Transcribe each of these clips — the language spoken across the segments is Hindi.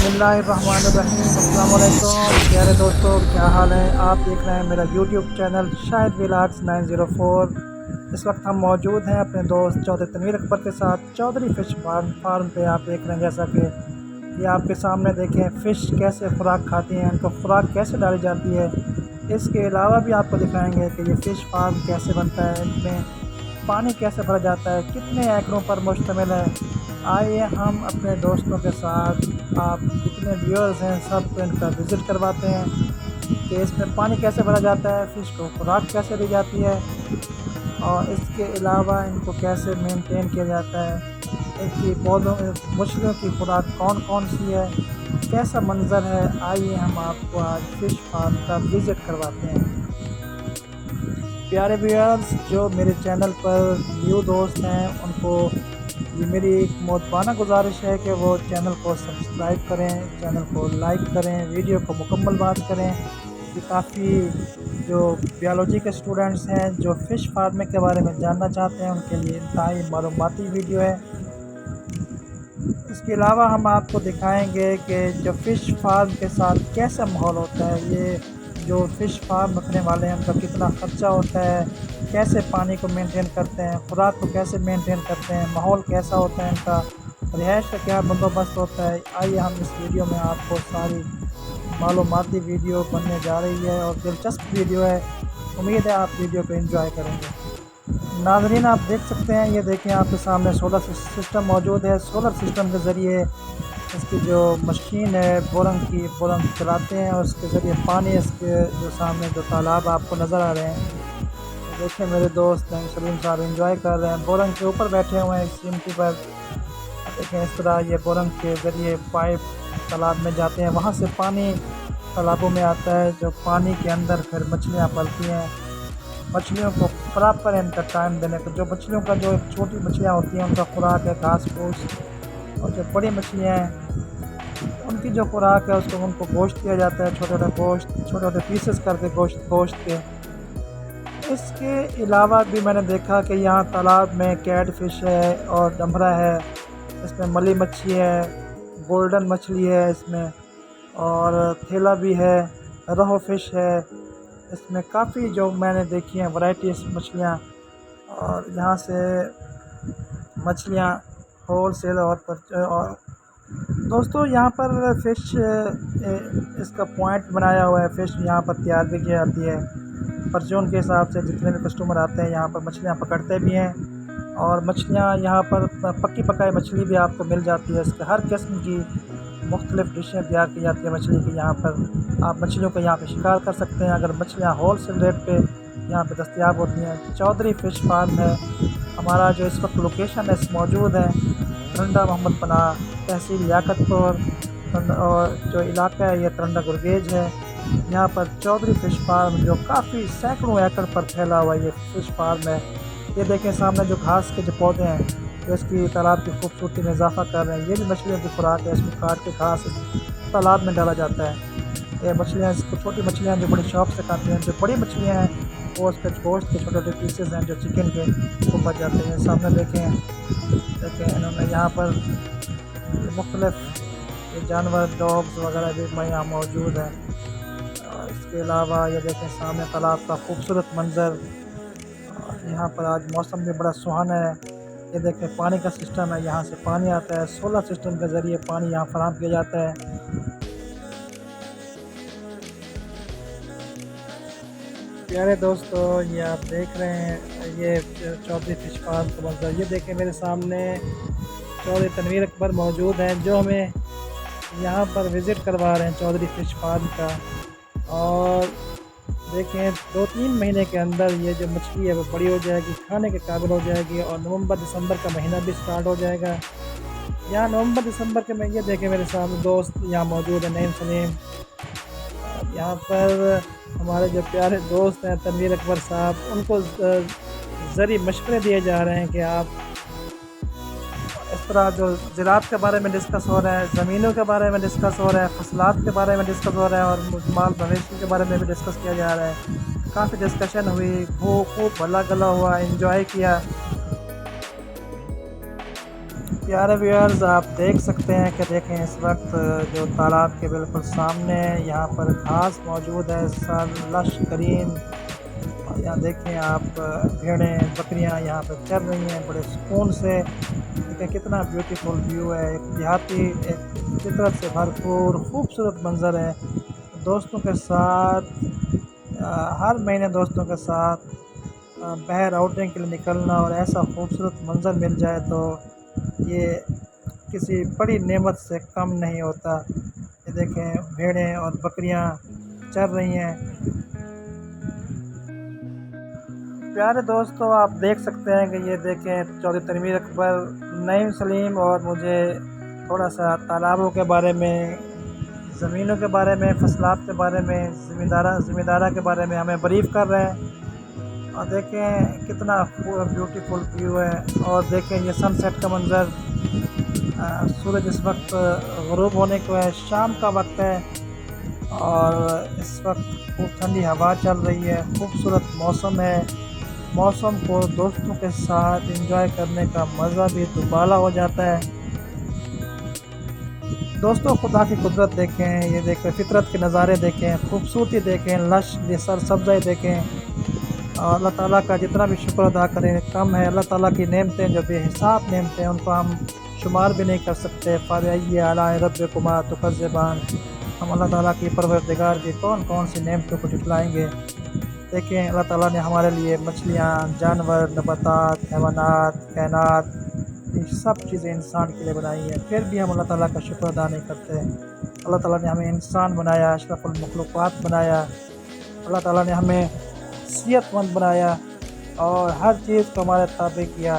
बिस्मिल्लाहिर्रहमानिर्रहीम। अस्सलाम वालेकुम प्यारे दोस्तों, क्या हाल है। आप देख रहे हैं मेरा यूट्यूब चैनल शाहिद व्लॉग्स 904। इस वक्त हम मौजूद हैं अपने दोस्त चौधरी तनवीर अकबर के साथ चौधरी फ़िश फार्म पे। आप देख रहे हैं जैसा कि ये आपके सामने देखें फ़िश कैसे खुराक खाती हैं, उनको खुराक कैसे डाली जाती है। इसके अलावा भी आपको दिखाएंगे कि ये फ़िश फार्म कैसे बनता है, इनमें पानी कैसे भरा जाता है, कितने एकड़ों पर मुश्तमिल है। आइए हम अपने दोस्तों के साथ, आप जितने व्यूअर्स हैं सबको इनका विज़िट करवाते हैं कि इसमें पानी कैसे भरा जाता है, फ़िश को खुराक कैसे दी जाती है और इसके अलावा इनको कैसे मेंटेन किया जाता है। इनकी पौधों मछलियों की खुराक कौन कौन सी है, कैसा मंज़र है। आइए हम आपको आज फ़िश फार्म का विज़िट करवाते हैं। प्यारे व्यूअर्स, जो मेरे चैनल पर न्यू दोस्त हैं उनको ये मेरी एक मोहब्बाना गुजारिश है कि वो चैनल को सब्सक्राइब करें, चैनल को लाइक करें, वीडियो को मुकम्मल बात करें। ये काफ़ी जो बायोलॉजी के स्टूडेंट्स हैं जो फ़िश फार्मिंग के बारे में जानना चाहते हैं उनके लिए इंतहाई मालूमाती वीडियो है। इसके अलावा हम आपको दिखाएंगे कि जो फ़िश फार्म के साथ कैसा माहौल होता है, ये जो फ़िश फार्म रखने वाले हैं उनका कितना ख़र्चा होता है, कैसे पानी को मेंटेन करते हैं, खुराक को कैसे मेंटेन करते हैं, माहौल कैसा होता है इनका, रिहाइश का क्या बंदोबस्त होता है। आइए हम इस वीडियो में आपको सारी मालूमाती वीडियो बनने जा रही है और दिलचस्प वीडियो है। उम्मीद है आप वीडियो को एंजॉय करेंगे। नाज़रीन, आप देख सकते हैं, ये देखें आपके सामने सोलर सिस्टम मौजूद है। सोलर सिस्टम के ज़रिए इसकी जो मशीन है बोरंग चलाते हैं और उसके ज़रिए पानी इसके जो सामने जो तालाब आपको नज़र आ रहे हैं, तो देखिए मेरे दोस्त हैं सलीम साहब एंजॉय कर रहे हैं, बोरंग के ऊपर बैठे हुए हैं सीमटी पर। देखें इस तरह ये बोरंग के ज़रिए पाइप तालाब में जाते हैं, वहाँ से पानी तालाबों में आता है, जो पानी के अंदर फिर मछलियाँ पलती हैं। मछलियों को प्रॉपर इनका टाइम देने को, जो मछलियों का जो छोटी मछलियाँ होती हैं उनका खुराक है घास फूस, और जो बड़ी मछलियाँ हैं उनकी जो खुराक है उसको उनको गोश्त दिया जाता है, छोटे छोटे गोश्त, छोटे छोटे पीसेस करके गोश्त के। इसके अलावा भी मैंने देखा कि यहाँ तालाब में कैट फ़िश है और डमरा है, इसमें मली मच्छी है, गोल्डन मछली है इसमें, और थेला भी है, रोहू फ़िश है। इसमें काफ़ी जो मैंने देखी हैं वैराइटीज़ मछलियाँ, और यहाँ से मछलियाँ होल सेल और दोस्तों यहाँ पर फ़िश इसका पॉइंट बनाया हुआ है। फ़िश यहाँ पर तैयार भी की जाती है, परचून के हिसाब से जितने भी कस्टमर आते हैं यहाँ पर मछलियाँ पकड़ते भी हैं, और मछलियाँ यहाँ पर पक्की पकाई मछली भी आपको मिल जाती है। इसके हर किस्म की मुख्तलिफ़ डिशें तैयार की जाती है मछली की। यहाँ पर आप मछलियों का यहाँ पे शिकार कर सकते हैं अगर मछलियाँ होल सेल रेट पे यहाँ पे दस्तयाब होती हैं। चौधरी फ़िश फार्म है हमारा, जो इस वक्त लोकेशन है मौजूद है तरंडा मोहम्मद पनाह, तहसील लियाकतपुर, और जो इलाका है ये तरंडा गुरगेज है। यहाँ पर चौधरी फ़िश फार्म जो काफ़ी सैकड़ों एकड़ पर फैला हुआ ये फ़िश फार्म है। ये देखें सामने जो घास के जो पौधे हैं जो इसकी तालाब की खूबसूरती में इजाफा कर रहे हैं, ये भी मछलियों की खुराक है। इसमें काट के घास तालाब में डाला जाता है। ये मछलियाँ, इसको छोटी मछलियाँ जो बड़ी शौक से खाती हैं, जो बड़ी मछलियाँ हैं वो उसके गोश्त के छोटे छोटे पीसेस हैं जो चिकन के वो बच जाते हैं। सामने देखें इन्होंने यहाँ पर मुख्तलिफ ये जानवर डॉग्स वगैरह भी यहाँ मौजूद हैं। और इसके अलावा ये देखें सामने तालाब का खूबसूरत मंज़र, और यहाँ पर आज मौसम भी बड़ा सुहाना है। ये देखें पानी का सिस्टम है, यहाँ से पानी आता है, सोलर सिस्टम के ज़रिए पानी यहाँ फराहम किया जाता है। प्यारे दोस्तों, ये आप देख रहे हैं ये चौधरी फ़िश फार्म का मंजर। ये देखें मेरे सामने चौधरी तनवीर अकबर मौजूद हैं जो हमें यहाँ पर विज़िट करवा रहे हैं चौधरी फ़िश फार्म का। और देखें 2-3 महीने के अंदर ये जो मछली है वो बड़ी हो जाएगी, खाने के काबिल हो जाएगी, और नवंबर दिसंबर का महीना भी स्टार्ट हो जाएगा। यहाँ नवंबर दिसंबर के महीने देखें मेरे सामने दोस्त यहाँ मौजूद है नईम सलीम। यहाँ पर हमारे जो प्यारे दोस्त हैं तनवीर अकबर साहब, उनको ज़रिए मशवरे दिए जा रहे हैं कि आप इस तरह जो ज़राअत के बारे में डिस्कस हो रहा है, ज़मीनों के बारे में डिस्कस हो रहा है, फसलात के बारे में डिस्कस हो रहा है, और माल मवेशी के बारे में भी डिस्कस किया जा रहा है। काफ़ी डिस्कशन हुई, खूब भला गला हुआ, एंजॉय किया। प्यारे व्यूअर्स, आप देख सकते हैं कि देखें इस वक्त जो तालाब के बिल्कुल सामने यहाँ पर घास मौजूद है, सर लश ग्रीन। और यहाँ देखें आप भेड़ें बकरियाँ यहाँ पर चल रही हैं बड़े सुकून से। देखें कितना ब्यूटीफुल व्यू है, एक देहाती एक फितरत से भरपूर खूबसूरत मंज़र है। दोस्तों के साथ हर महीने दोस्तों के साथ बाहर आउटिंग के लिए निकलना और ऐसा खूबसूरत मंज़र मिल जाए तो ये किसी बड़ी नेमत से कम नहीं होता। ये देखें भेड़ें और बकरियां चर रही हैं। प्यारे दोस्तों, आप देख सकते हैं कि ये देखें चौधरी तनवीर अकबर, नईम सलीम और मुझे थोड़ा सा तालाबों के बारे में, ज़मीनों के बारे में, फसलात के बारे में, ज़मींदारा के बारे में हमें ब्रीफ़ कर रहे हैं। और देखें कितना ब्यूटीफुल व्यू है। और देखें ये सनसेट का मंज़र, सूरज इस वक्त ग़ुरूब होने को है, शाम का वक्त है और इस वक्त खूब ठंडी हवा चल रही है, खूबसूरत मौसम है। मौसम को दोस्तों के साथ एंजॉय करने का मज़ा भी दुबाला हो जाता है। दोस्तों, खुदा की कुदरत देखें, ये देखें फितरत के नज़ारे देखें, खूबसूरती देखें, लश सरसब्ज़ाई देखें। और अल्लाह ताला का जितना भी शुक्र अदा करें कम है। अल्लाह ताला की नेमतें जो बेहिसाब नेमतें हैं उनको हम शुमार भी नहीं कर सकते। फ़ाबिअय्यि आलाइ रब्बिकुमा तुकज़्ज़िबान। हम अल्लाह ताला की परवरदिगार की कौन कौन सी नेमतों को झुटलाएँगे। देखें अल्लाह ताला ने हमारे लिए मछलियाँ, जानवर, नबातात, हैवानात, कायनात, ये सब चीज़ें इंसान के लिए बनाई हैं, फिर भी हम अल्लाह ताला का शुक्र अदा नहीं करते। अल्लाह ताला ने हमें इंसान बनाया, अशरफुल मखलूक़ात बनाया। अल्लाह ताला ने हमें सेहतमंद बनाया और हर चीज़ को हमारे ताबे किया।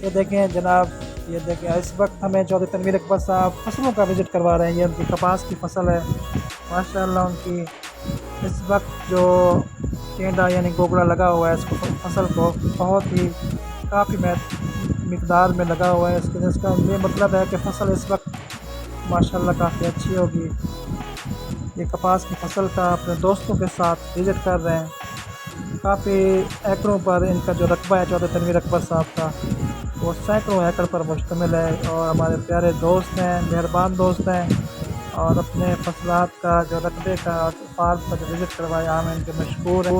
ये देखें जनाब, ये देखें इस वक्त हमें चौधरी तनवीर अकबर साहब फसलों का विज़िट करवा रहे हैं। ये उनकी कपास की फसल है, माशाअल्लाह। उनकी इस वक्त जो टेंडा यानी गोगड़ा लगा हुआ है, इसको फसल को बहुत ही काफ़ी मिकदार में लगा हुआ है। इसका ये मतलब है कि फ़सल इस वक्त माशाअल्लाह काफ़ी अच्छी होगी। ये कपास की फसल का अपने दोस्तों के साथ विज़िट कर रहे हैं। काफ़ी एकड़ों पर इनका जो रकबा है चौधरी तनवीर अकबर साहब का, वो सैकड़ों एकड़ पर मुश्तमिल है। और हमारे प्यारे दोस्त हैं, मेहरबान दोस्त हैं और अपने फसलात का जो रकबे का फार्म का जो विज़िट करवाया, हम इनके मशकूर हैं।